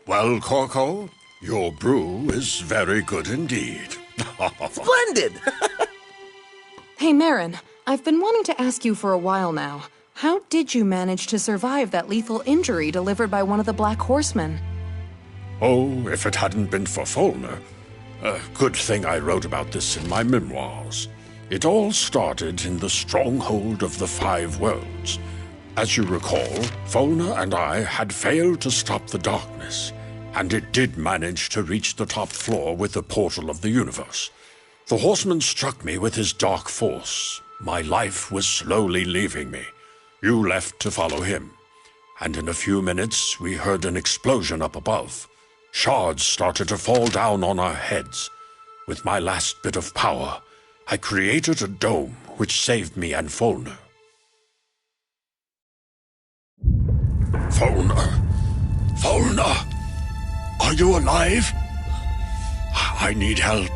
Well, Corco, your brew is very good indeed. Splendid! Hey, Marin, I've been wanting to ask you for a while now. How did you manage to survive that lethal injury delivered by one of the Black Horsemen? Oh, if it hadn't been for Folner. Good thing I wrote about this in my memoirs. It all started in the stronghold of the Five Worlds. As you recall, Folner and I had failed to stop the darkness, and it did manage to reach the top floor with the portal of the universe. The horseman struck me with his dark force. My life was slowly leaving me. You left to follow him, and in a few minutes we heard an explosion up above. Shards started to fall down on our heads. With my last bit of power, I created a dome which saved me and Folner. Folner! Are you alive? I need help.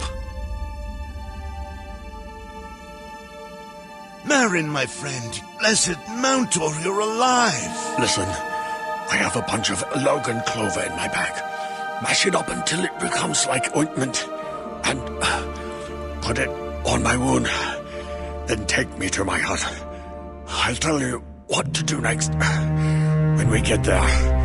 Marin, my friend, blessed Mountor, you're alive! Listen, I have a bunch of Logan clover in my bag. Mash it up until it becomes like ointment, and put it on my wound. Then take me to my hut. I'll tell you what to do next when we get there.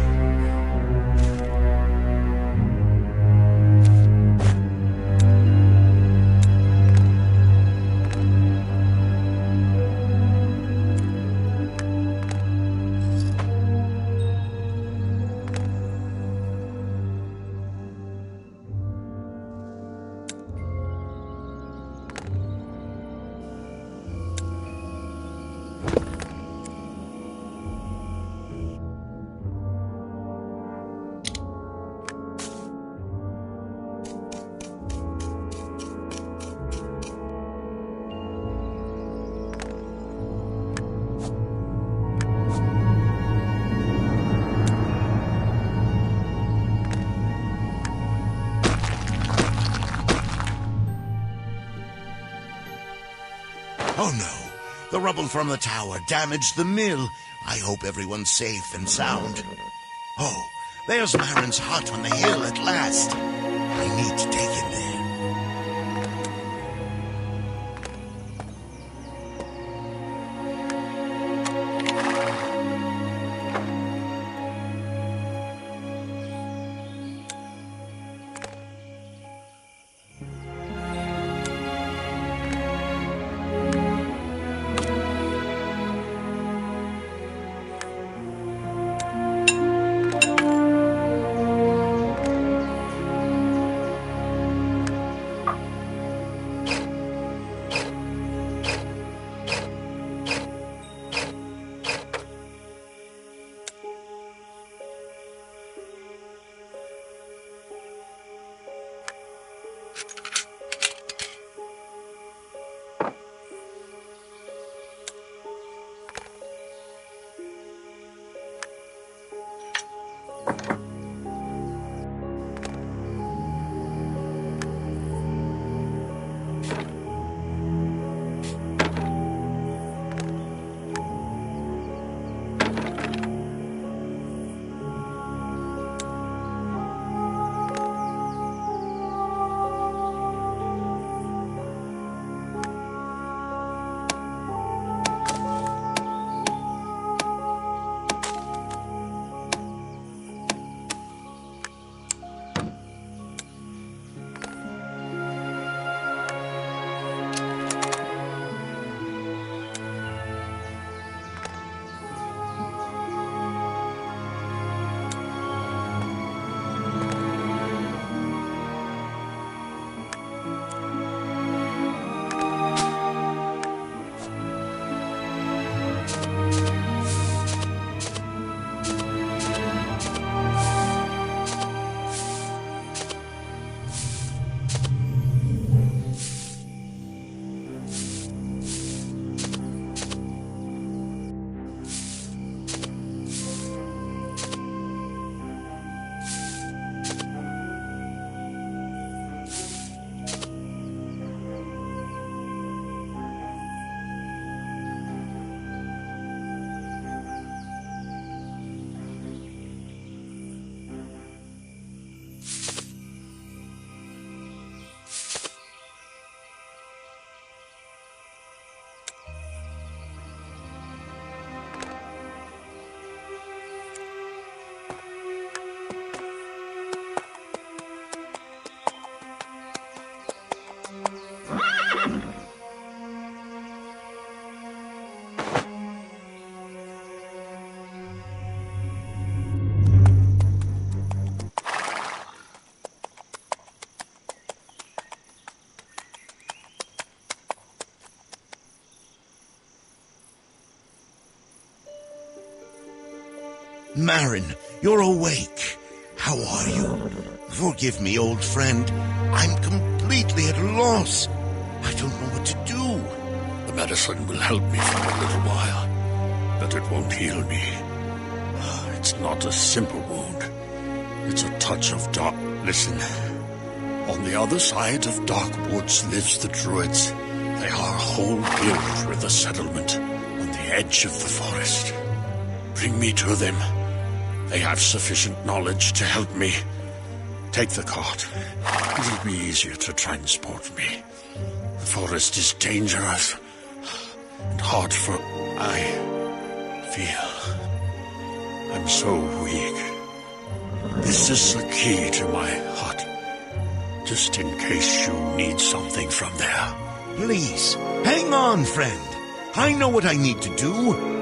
Oh no, the rubble from the tower damaged the mill. I hope everyone's safe and sound. Oh, there's Marin's hut on the hill at last. I need to take him there. Marin, you're awake. How are you? Forgive me, old friend. I'm completely at a loss. I don't know what to do. The medicine will help me for a little while, but it won't heal me. It's not a simple wound. It's a touch of dark... Listen. On the other side of Dark Woods lives the Druids. They are a whole guild with a settlement on the edge of the forest. Bring me to them. They have sufficient knowledge to help me. Take the cart. It'll be easier to transport me. The forest is dangerous and hard for... I feel... I'm so weak. This is the key to my hut. Just in case you need something from there. Please, hang on, friend. I know what I need to do.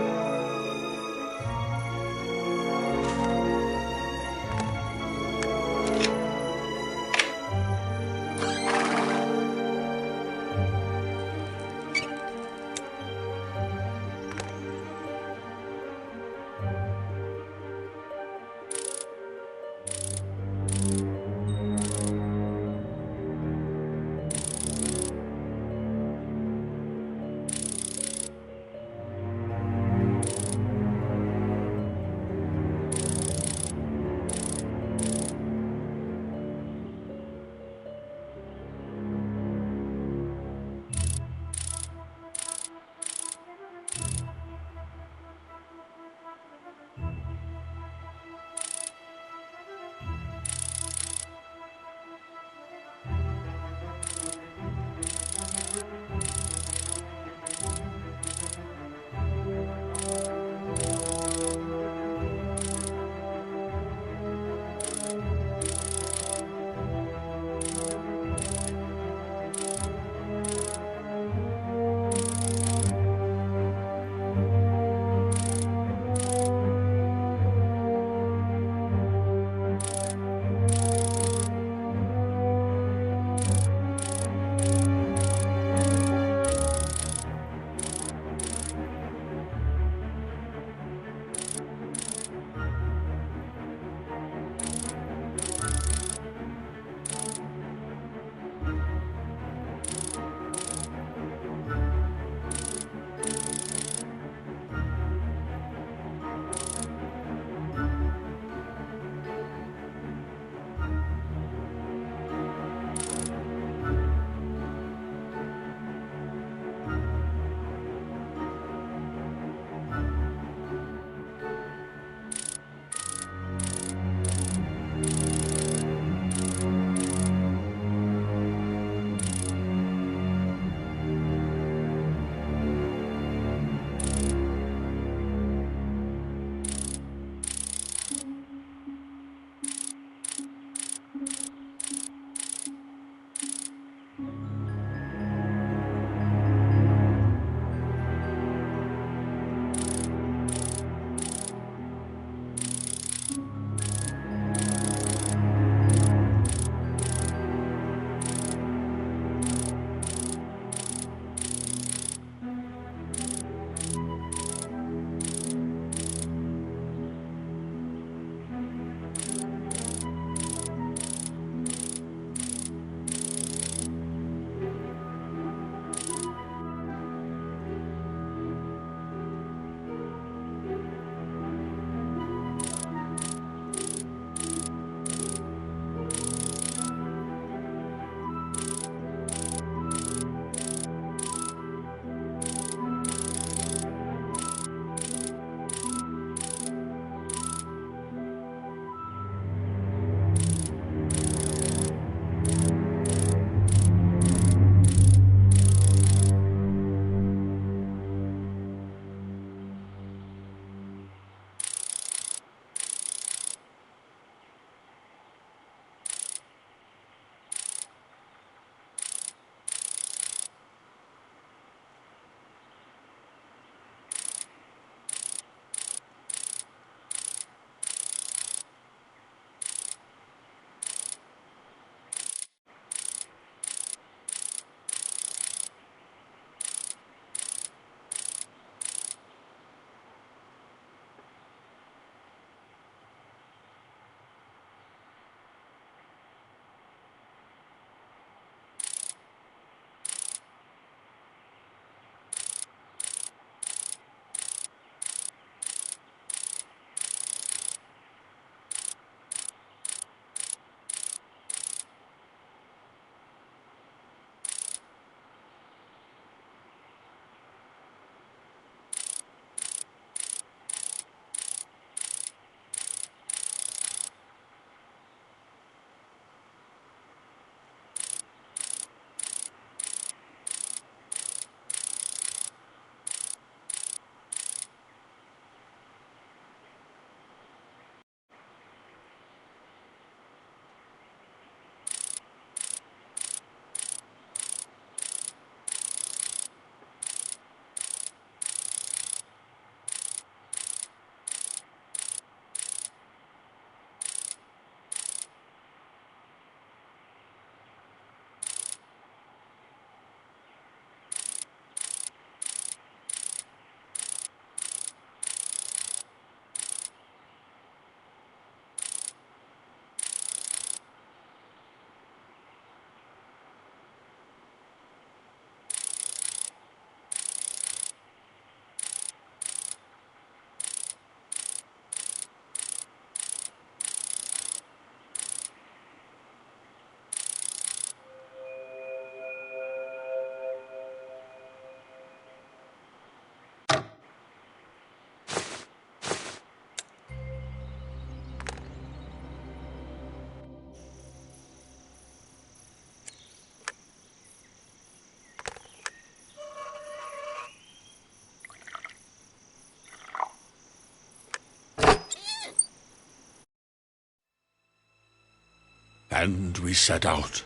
And we set out.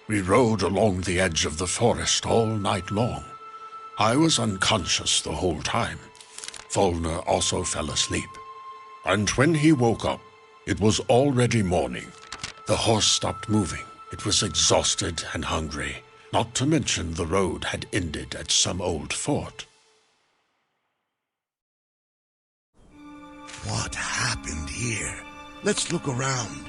We rode along the edge of the forest all night long. I was unconscious the whole time. Fulner also fell asleep. And when he woke up, it was already morning. The horse stopped moving. It was exhausted and hungry, not to mention the road had ended at some old fort. What happened here? Let's look around.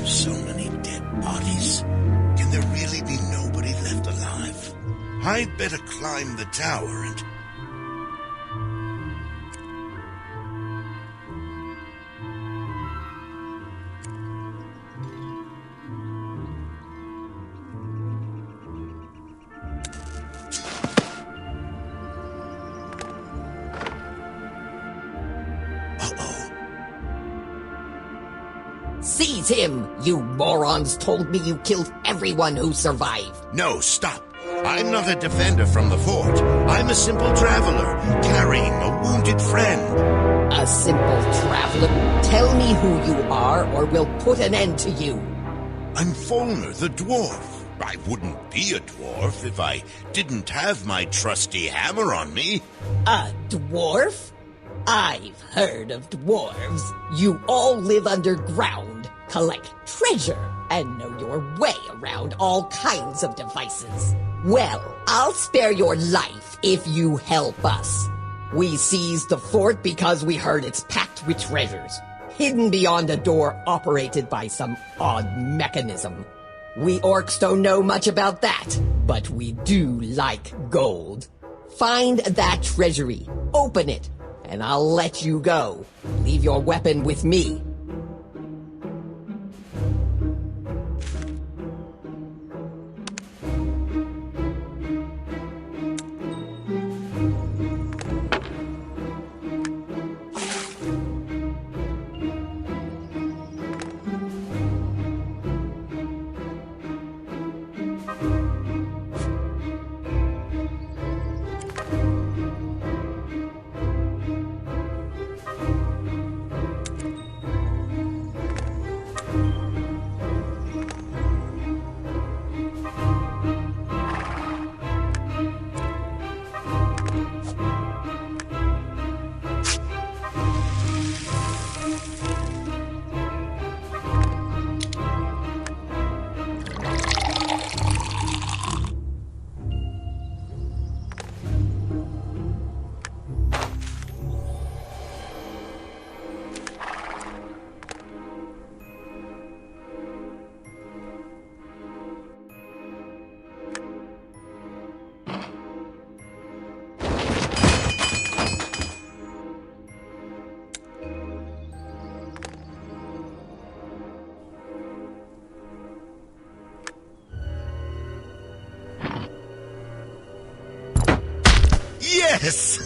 So many dead bodies. Can there really be nobody left alive? I'd better climb the tower and... Seize him! You morons told me you killed everyone who survived. No, stop. I'm not a defender from the fort. I'm a simple traveler, carrying a wounded friend. A simple traveler? Tell me who you are, or we'll put an end to you. I'm Fulner, the dwarf. I wouldn't be a dwarf if I didn't have my trusty hammer on me. A dwarf? I've heard of dwarves. You all live underground, collect treasure, and know your way around all kinds of devices. Well, I'll spare your life if you help us. We seized the fort because we heard it's packed with treasures, hidden beyond a door operated by some odd mechanism. We orcs don't know much about that, but we do like gold. Find that treasury, open it, and I'll let you go. Leave your weapon with me. Yes!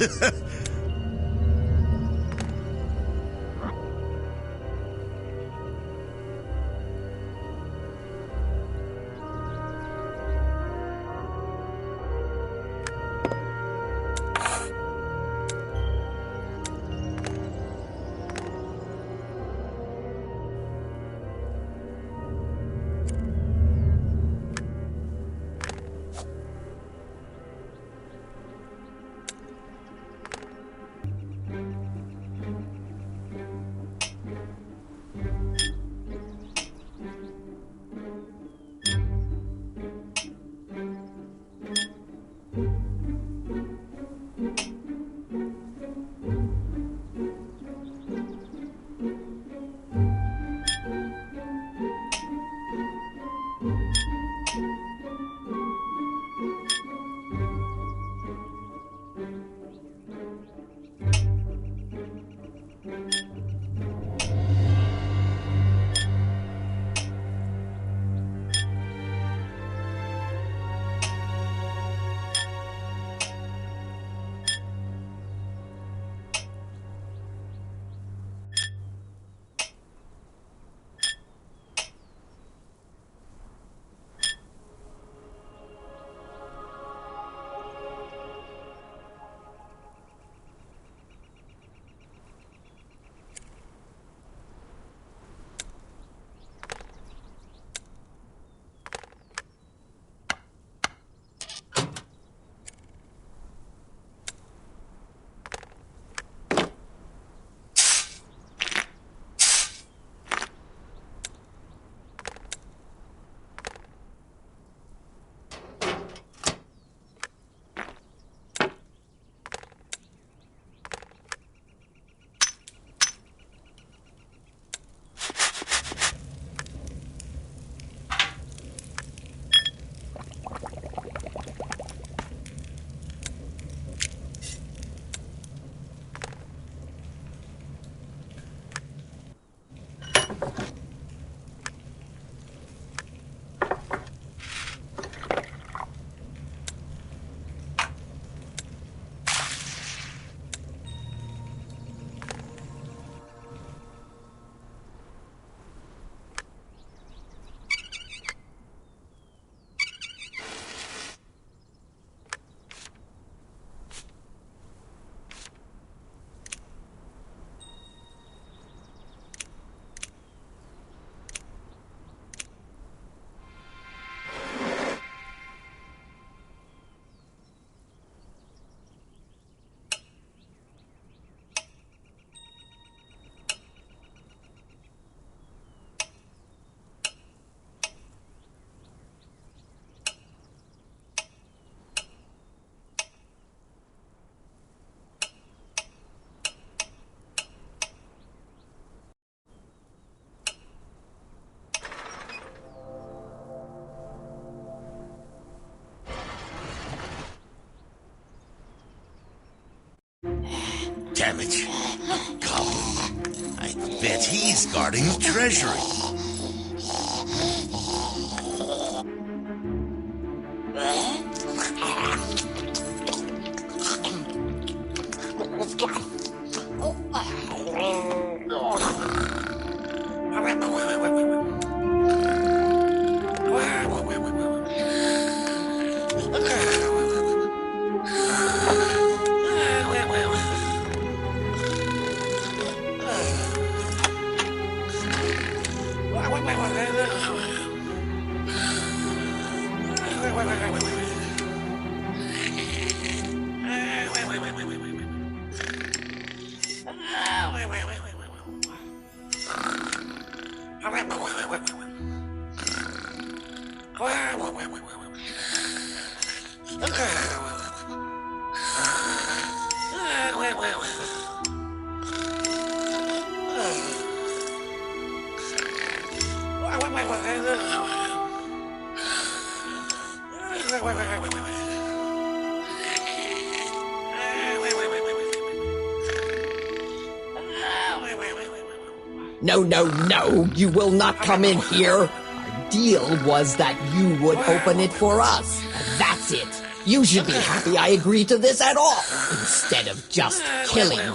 Damn it. Goblin. I bet he's guarding the treasury. No, no, no, you will not come in here. Our deal was that you would open it for us. That's it. You should be happy I agreed to this at all, instead of just killing you.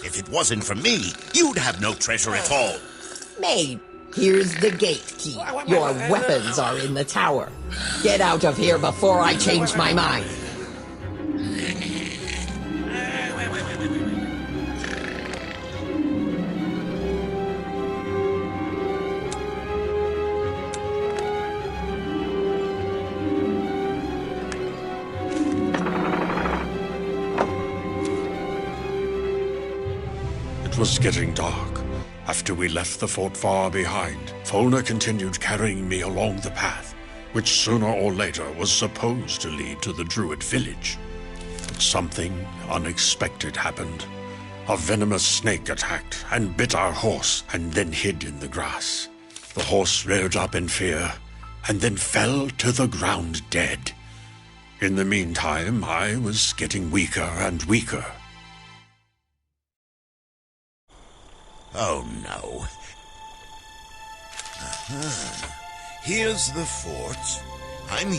If it wasn't for me, you'd have no treasure at all. Maid, here's the gate key. Your weapons are in the tower. Get out of here before I change my mind. It was getting dark. After we left the fort far behind, Folner continued carrying me along the path, which sooner or later was supposed to lead to the Druid village. But something unexpected happened. A venomous snake attacked and bit our horse and then hid in the grass. The horse reared up in fear and then fell to the ground dead. In the meantime, I was getting weaker and weaker. Oh, no. Here's the fort. I'm...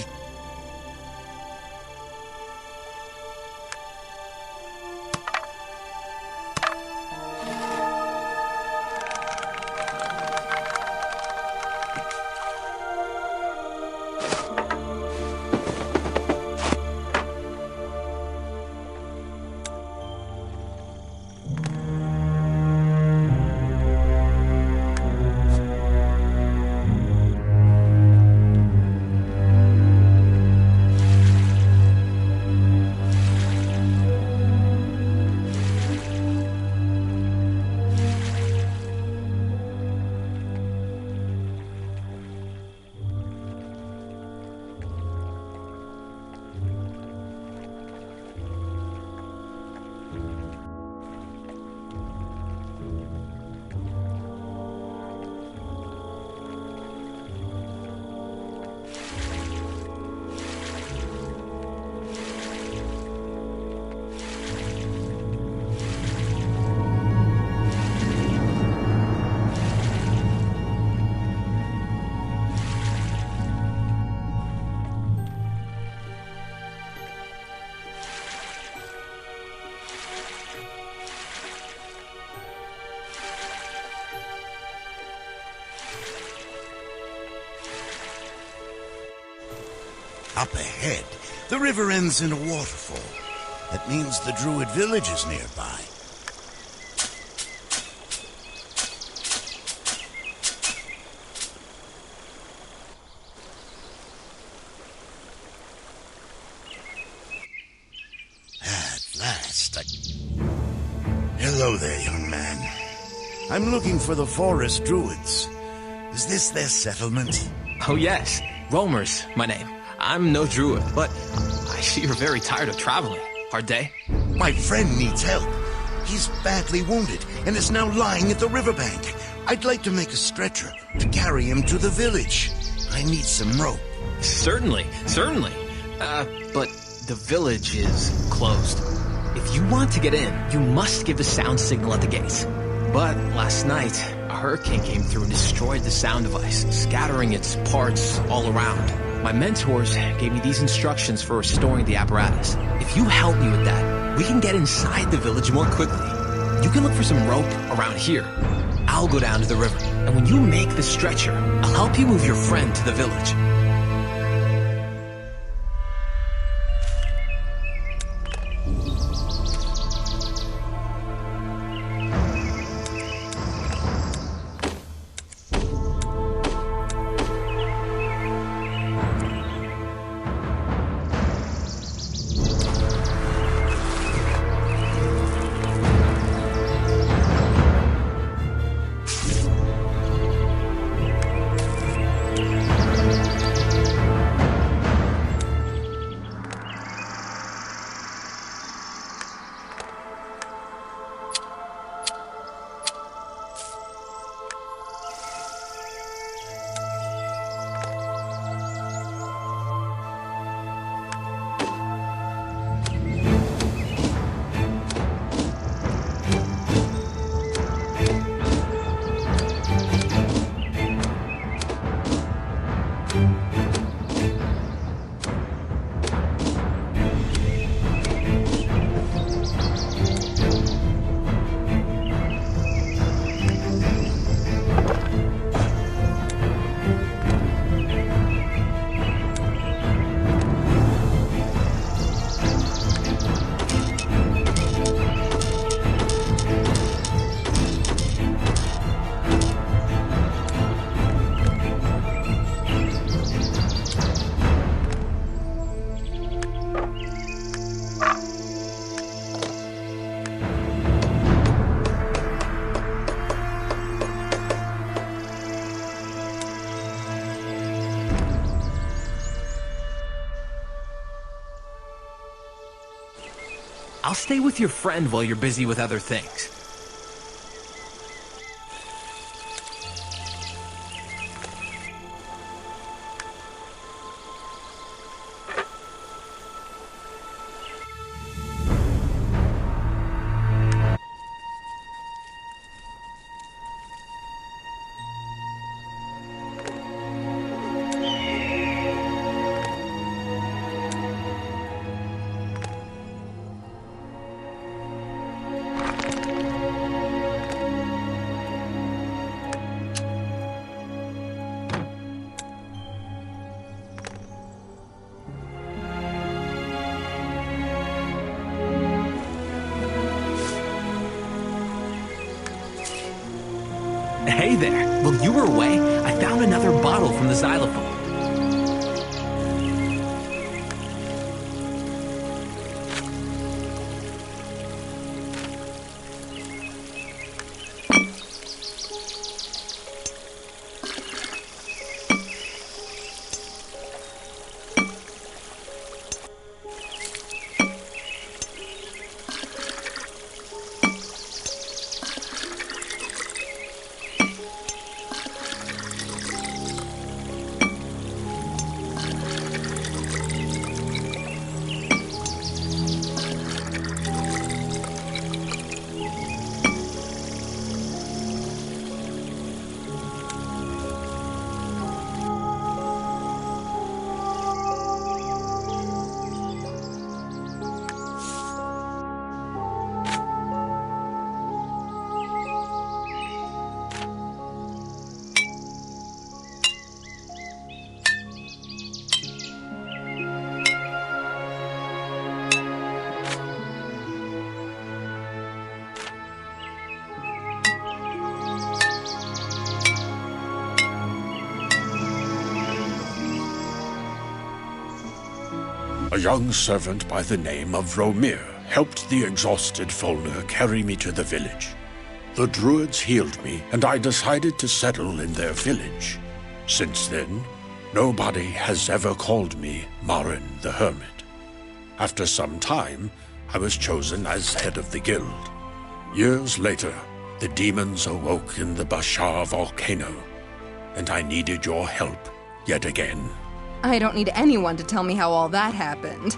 Up ahead, the river ends in a waterfall. That means the Druid village is nearby. At last, Hello there, young man. I'm looking for the Forest Druids. Is this their settlement? Oh yes, Romer's my name. I'm no druid, but I see you're very tired of traveling. Hard day? My friend needs help. He's badly wounded and is now lying at the riverbank. I'd like to make a stretcher to carry him to the village. I need some rope. Certainly. But the village is closed. If you want to get in, you must give the sound signal at the gates. But last night, a hurricane came through and destroyed the sound device, scattering its parts all around. My mentors gave me these instructions for restoring the apparatus. If you help me with that, we can get inside the village more quickly. You can look for some rope around here. I'll go down to the river, and when you make the stretcher, I'll help you move your friend to the village. I'll stay with your friend while you're busy with other things. Hey there! While you were away, I found another bottle from the xylophone. A young servant by the name of Romir helped the exhausted Folner carry me to the village. The druids healed me, and I decided to settle in their village. Since then, nobody has ever called me Marin the Hermit. After some time, I was chosen as head of the guild. Years later, the demons awoke in the Bashar volcano, and I needed your help yet again. I don't need anyone to tell me how all that happened.